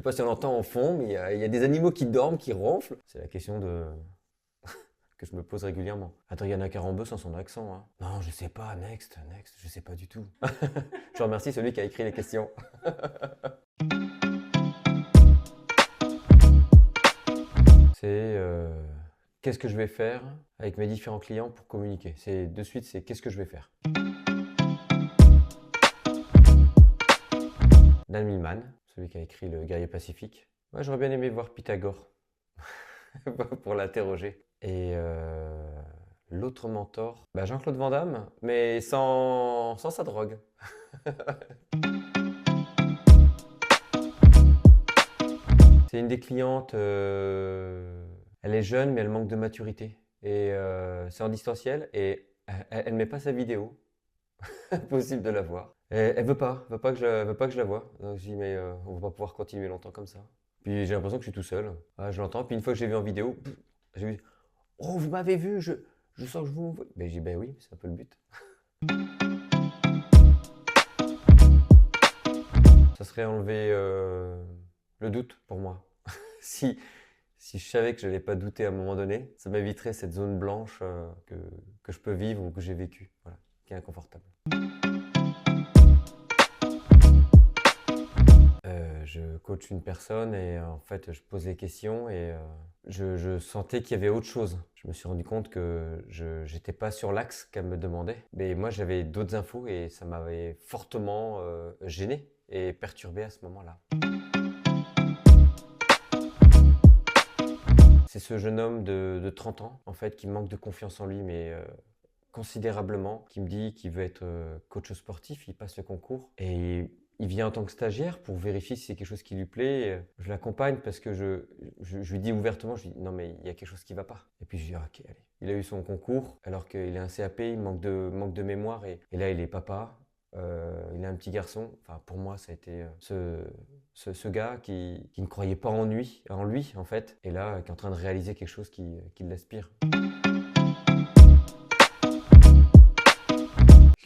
pas si on entend au fond, mais il y a des animaux qui dorment, qui ronflent. C'est la question que je me pose régulièrement. Attends, il y en a Carambeu sans son accent. Hein. Non, je sais pas, next, je sais pas du tout. Je remercie celui qui a écrit les questions. C'est qu'est-ce que je vais faire avec mes différents clients pour communiquer. C'est de suite, c'est qu'est-ce que je vais faire. Dan Millman, celui qui a écrit Le Guerrier Pacifique. Moi, j'aurais bien aimé voir Pythagore pour l'interroger. Et l'autre mentor, bah Jean-Claude Van Damme, mais sans sa drogue. C'est une des clientes, elle est jeune, mais elle manque de maturité. Et c'est en distanciel et elle met pas sa vidéo. Impossible de la voir. Et elle veut pas que je la voie. Donc je dis, mais on va pas pouvoir continuer longtemps comme ça. Puis j'ai l'impression que je suis tout seul. Ah, je l'entends. Puis une fois que j'ai vu en vidéo, j'ai vu, oh, vous m'avez vu, je sens que je vous vois. Ben, j'ai dit, ben oui, c'est un peu le but. Ça serait enlever le doute pour moi. Si, si je savais que je n'allais pas douter à un moment donné, ça m'éviterait cette zone blanche que je peux vivre ou que j'ai vécue, voilà, qui est inconfortable. Je coach une personne et en fait je pose les questions et je sentais qu'il y avait autre chose. Je me suis rendu compte que je n'étais pas sur l'axe qu'elle me demandait. Mais moi j'avais d'autres infos et ça m'avait fortement gêné et perturbé à ce moment-là. C'est ce jeune homme de 30 ans en fait qui manque de confiance en lui mais considérablement, qui me dit qu'il veut être coach sportif, il passe le concours et il vient en tant que stagiaire pour vérifier si c'est quelque chose qui lui plaît. Je l'accompagne parce que je lui dis ouvertement, je lui dis non mais il y a quelque chose qui ne va pas. Et puis je lui dis ok allez. Il a eu son concours alors qu'il est un CAP, il manque de mémoire et là il est papa. Il a un petit garçon. Enfin, pour moi, ça a été ce gars qui ne croyait pas en lui en fait, et là qui est en train de réaliser quelque chose qui l'aspire.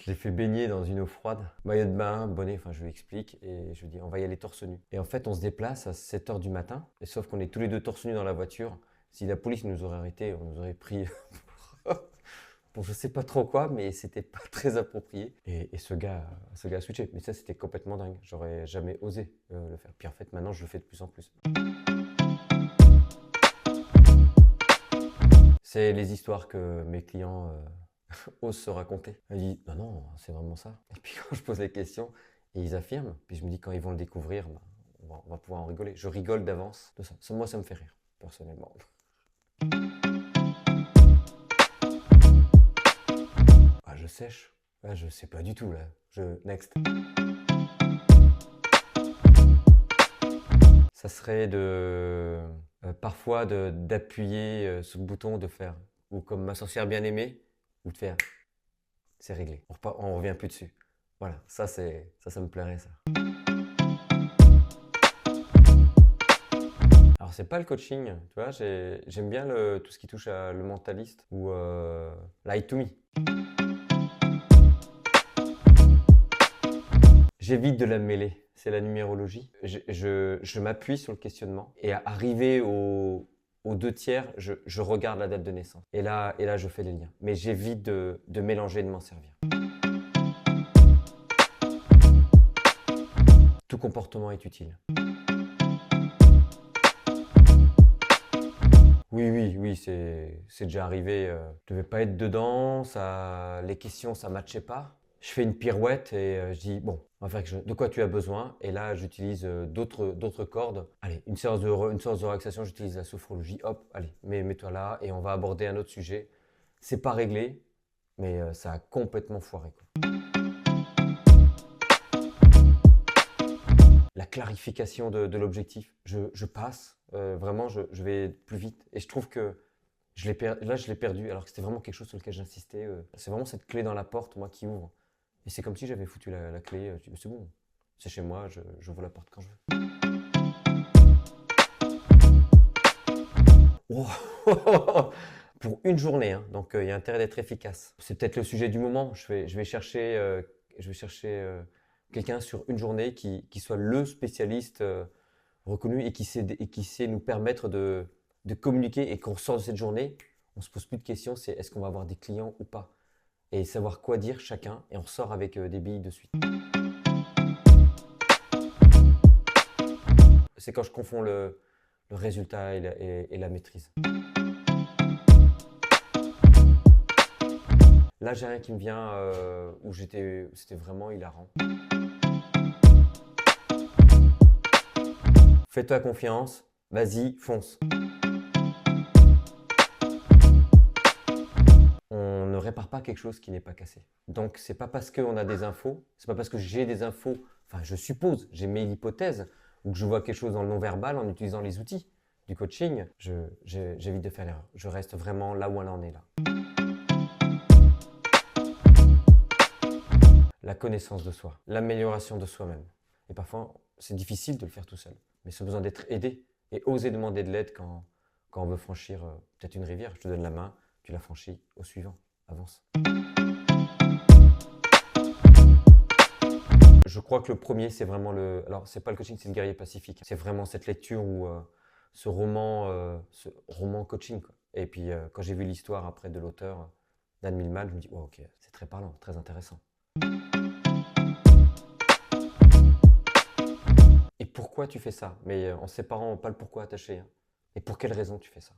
Je l'ai fait baigner dans une eau froide, maillot de bain, bonnet, enfin je lui explique et je lui dis on va y aller torse nu. Et en fait on se déplace à 7 h du matin, et sauf qu'on est tous les deux torse nu dans la voiture. Si la police nous aurait arrêtés, on nous aurait pris pour je sais pas trop quoi, mais c'était pas très approprié. Et ce gars a switché, mais ça c'était complètement dingue, j'aurais jamais osé le faire. Puis en fait maintenant je le fais de plus en plus. C'est les histoires que mes clients osent se raconter. Elle dit non, non, c'est vraiment ça. Et puis quand je pose les questions, et ils affirment, puis je me dis quand ils vont le découvrir, bah, on va pouvoir en rigoler. Je rigole d'avance de ça. Moi, ça me fait rire, personnellement. Ah, je sèche. Ah, je sais pas du tout là. Next. Ça serait parfois d'appuyer sur le bouton, de faire, ou comme ma sorcière bien aimée, ou de faire, c'est réglé. On revient plus dessus. Voilà, ça me plairait ça. Alors c'est pas le coaching, tu vois, j'aime bien tout ce qui touche à le mentaliste ou Lie to Me. J'évite de la mêler, c'est la numérologie. Je m'appuie sur le questionnement et à arriver aux 2 tiers, je regarde la date de naissance. Et là je fais les liens. Mais j'évite de mélanger et de m'en servir. Tout comportement est utile. Oui, c'est déjà arrivé. Je devais pas être dedans, les questions, ça matchait pas. Je fais une pirouette et je dis, bon, on va faire de quoi tu as besoin. Et là, j'utilise d'autres cordes. Allez, une séance de relaxation, j'utilise la sophrologie. Hop, allez, mets-toi là et on va aborder un autre sujet. C'est pas réglé, mais ça a complètement foiré, quoi. La clarification de l'objectif. Je passe, vraiment, je vais plus vite. Et je trouve que là, je l'ai perdu, alors que c'était vraiment quelque chose sur lequel j'insistais. C'est vraiment cette clé dans la porte, moi, qui ouvre. Et c'est comme si j'avais foutu la clé. Je dis, c'est bon, c'est chez moi, j'ouvre la porte quand je veux. Oh pour une journée, hein, donc il y a intérêt d'être efficace. C'est peut-être le sujet du moment. Je vais chercher quelqu'un sur une journée qui soit le spécialiste reconnu et qui sait nous permettre de communiquer et qu'on sort de cette journée, on se pose plus de questions, c'est est-ce qu'on va avoir des clients ou pas? Et savoir quoi dire chacun et on ressort avec des billes de suite. C'est quand je confonds le résultat et la maîtrise. Là, j'ai rien qui me vient où c'était vraiment hilarant. Fais-toi confiance, vas-y, fonce. On ne répare pas quelque chose qui n'est pas cassé. Donc, c'est pas parce qu'on a des infos, c'est pas parce que j'ai des infos, enfin, je suppose, j'ai mes hypothèses, ou que je vois quelque chose dans le non-verbal en utilisant les outils du coaching, j'évite de faire l'erreur. Je reste vraiment là où on en est là. La connaissance de soi, l'amélioration de soi-même. Et parfois, c'est difficile de le faire tout seul, mais c'est besoin d'être aidé et oser demander de l'aide quand on veut franchir peut-être une rivière. Je te donne la main, tu la franchis, au suivant, avance. Je crois que le premier, c'est vraiment le... Alors, c'est pas le coaching, c'est le guerrier pacifique. C'est vraiment cette lecture ou ce roman coaching, quoi. Et puis, quand j'ai vu l'histoire après de l'auteur, Dan Millman, je me dis, oh, ok, c'est très parlant, très intéressant. Et pourquoi tu fais ça? Mais en séparant pas le pourquoi attaché. Hein. Et pour quelle raison tu fais ça?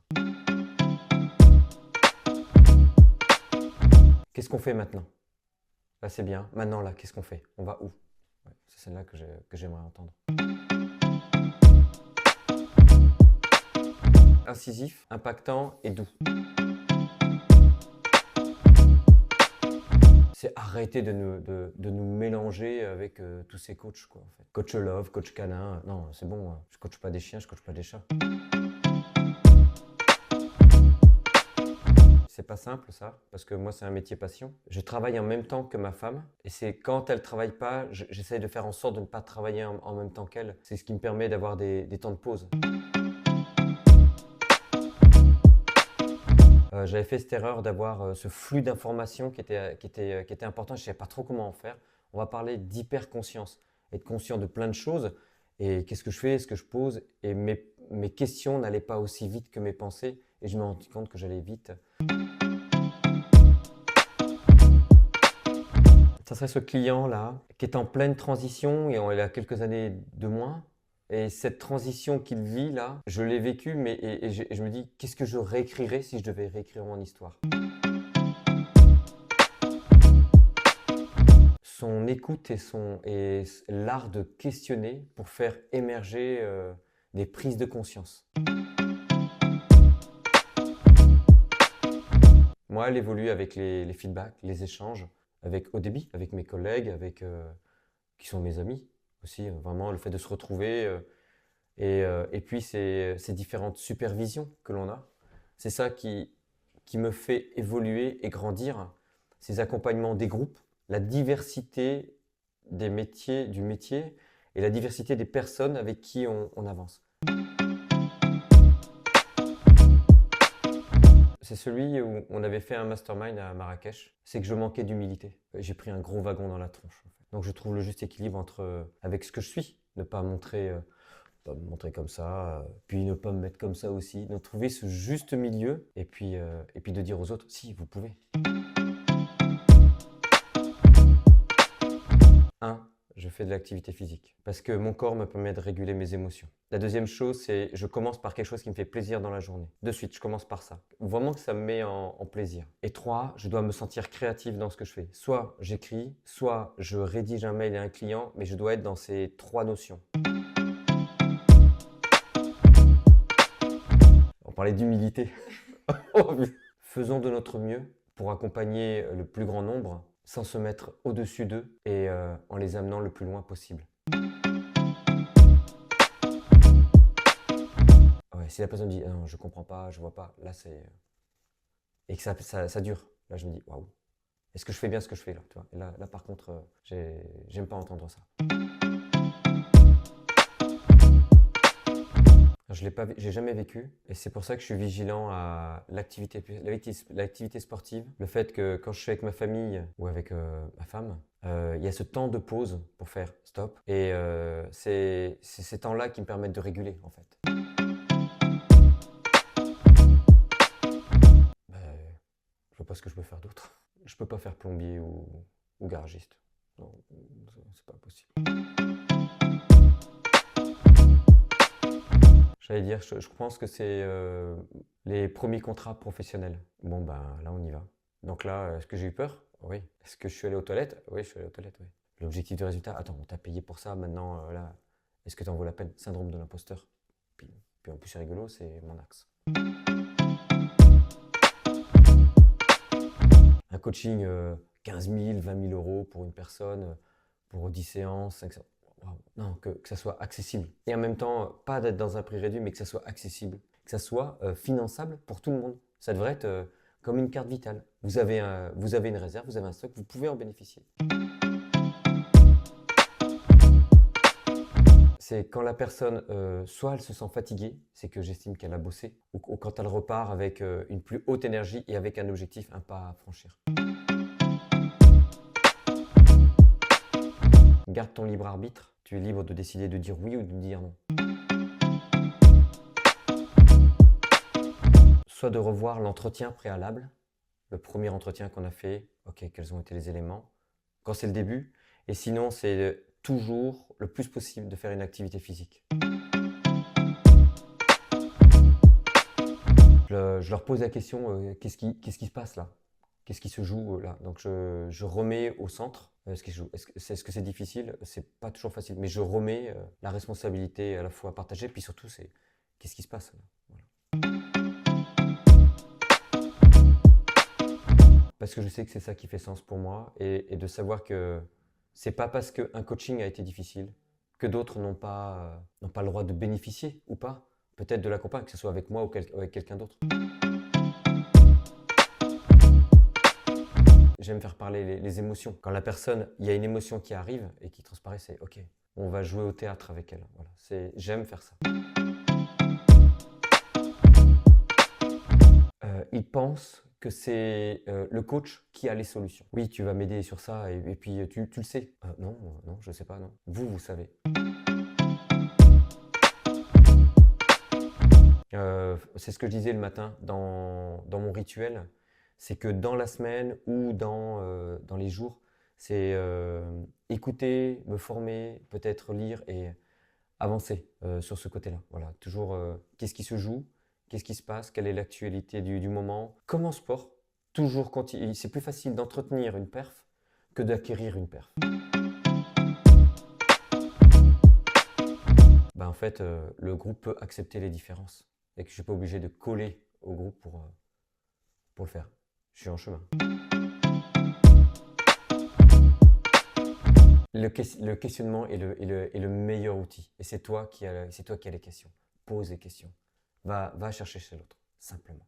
Qu'est-ce qu'on fait maintenant? Là, c'est bien. Maintenant, là, qu'est-ce qu'on fait? On va où? Ouais, c'est celle-là que j'aimerais entendre. Incisif, impactant et doux. C'est arrêter de nous mélanger avec tous ces coachs, quoi, en fait. Coach love, coach canin. Non, c'est bon, je coach pas des chiens, je coach pas des chats. C'est pas simple ça, parce que moi c'est un métier passion. Je travaille en même temps que ma femme, et c'est quand elle travaille pas, j'essaye de faire en sorte de ne pas travailler en même temps qu'elle. C'est ce qui me permet d'avoir des temps de pause. J'avais fait cette erreur d'avoir ce flux d'informations qui était important. Je ne savais pas trop comment en faire. On va parler d'hyperconscience, être conscient de plein de choses. Et qu'est-ce que je fais, ce que je pose. Et mes questions n'allaient pas aussi vite que mes pensées. Et je me rendais compte que j'allais vite. Ça serait ce client-là qui est en pleine transition et il a quelques années de moins. Et cette transition qu'il vit là, je l'ai vécue, mais je me dis, qu'est-ce que je réécrirais si je devais réécrire mon histoire? Son écoute et l'art de questionner pour faire émerger des prises de conscience. Moi, elle évolue avec les feedbacks, les échanges, au débit, avec mes collègues, qui sont mes amis aussi. Vraiment, le fait de se retrouver et puis ces différentes supervisions que l'on a. C'est ça qui me fait évoluer et grandir. Ces accompagnements des groupes, la diversité du métier et la diversité des personnes avec qui on avance. C'est celui où on avait fait un mastermind à Marrakech. C'est que je manquais d'humilité. J'ai pris un gros wagon dans la tronche. En fait. Donc je trouve le juste équilibre avec ce que je suis, ne pas me montrer comme ça, puis ne pas me mettre comme ça aussi. Donc trouver ce juste milieu et puis de dire aux autres, si, vous pouvez. 1. Je fais de l'activité physique parce que mon corps me permet de réguler mes émotions. La deuxième chose, c'est je commence par quelque chose qui me fait plaisir dans la journée. De suite, je commence par ça. Vraiment que ça me met en plaisir. Et 3, je dois me sentir créatif dans ce que je fais. Soit j'écris, soit je rédige un mail à un client, mais je dois être dans ces 3 notions. On parlait d'humilité. Faisons de notre mieux pour accompagner le plus grand nombre sans se mettre au-dessus d'eux et en les amenant le plus loin possible. Ouais, si la personne dit non, je comprends pas, je vois pas, là c'est. Et que ça dure, là je me dis waouh, est-ce que je fais bien ce que je fais là, tu vois? Et là par contre, j'aime pas entendre ça. Je l'ai pas, j'ai jamais vécu, et c'est pour ça que je suis vigilant à l'activité sportive. Le fait que quand je suis avec ma famille ou avec ma femme, il y a ce temps de pause pour faire stop, et c'est ces temps-là qui me permettent de réguler en fait. Ben, je vois pas ce que je peux faire d'autre. Je peux pas faire plombier ou garagiste. Non, c'est pas possible. J'allais dire, je pense que c'est les premiers contrats professionnels. Bon, ben là, on y va. Donc là, est-ce que j'ai eu peur? Oui. Est-ce que je suis allé aux toilettes? Oui, je suis allé aux toilettes, oui. L'objectif de résultat, attends, on t'a payé pour ça, maintenant, là, est-ce que t'en vaut la peine? Syndrome de l'imposteur. Puis en plus, c'est rigolo, c'est mon axe. Un coaching 15 000, 20 000 euros pour une personne, pour 10 séances, 5 séances. Wow. Non, que ça soit accessible. Et en même temps, pas d'être dans un prix réduit, mais que ça soit accessible. Que ça soit finançable pour tout le monde. Ça devrait être comme une carte vitale. Vous avez une réserve, vous avez un stock, vous pouvez en bénéficier. C'est quand la personne, soit elle se sent fatiguée, c'est que j'estime qu'elle a bossé, ou quand elle repart avec une plus haute énergie et avec un objectif, un pas à franchir. Garde ton libre arbitre, tu es libre de décider de dire oui ou de dire non. Soit de revoir l'entretien préalable, le premier entretien qu'on a fait, ok, quels ont été les éléments, quand c'est le début, et sinon c'est toujours le plus possible de faire une activité physique. Je leur pose la question, qu'est-ce qui se passe là? Qu'est-ce qui se joue là? Donc je remets au centre ce qui se joue. Est-ce que c'est difficile? C'est pas toujours facile, mais je remets la responsabilité à la fois partagée, puis surtout c'est qu'est-ce qui se passe là? Voilà. Parce que je sais que c'est ça qui fait sens pour moi, et de savoir que c'est pas parce qu'un coaching a été difficile que d'autres n'ont pas le droit de bénéficier ou pas, peut-être de l'accompagner, que ce soit avec moi ou avec quelqu'un d'autre. J'aime faire parler les émotions. Quand la personne, il y a une émotion qui arrive et qui transparaît, c'est ok, on va jouer au théâtre avec elle. Voilà. J'aime faire ça. Il pense que c'est le coach qui a les solutions. Oui, tu vas m'aider sur ça, et puis tu le sais. Non, non, je ne sais pas, non. Vous savez. C'est ce que je disais le matin dans mon rituel, c'est que dans la semaine ou dans les jours, c'est écouter, me former, peut-être lire et avancer sur ce côté-là. Voilà, toujours qu'est-ce qui se joue, qu'est-ce qui se passe, quelle est l'actualité du moment. Comme en sport, toujours continuer. C'est plus facile d'entretenir une perf que d'acquérir une perf. Ben, en fait, le groupe peut accepter les différences et que je ne suis pas obligé de coller au groupe pour le faire. Je suis en chemin. Le questionnement est le meilleur outil. Et c'est toi qui as les questions. Pose les questions. Va chercher chez l'autre, simplement.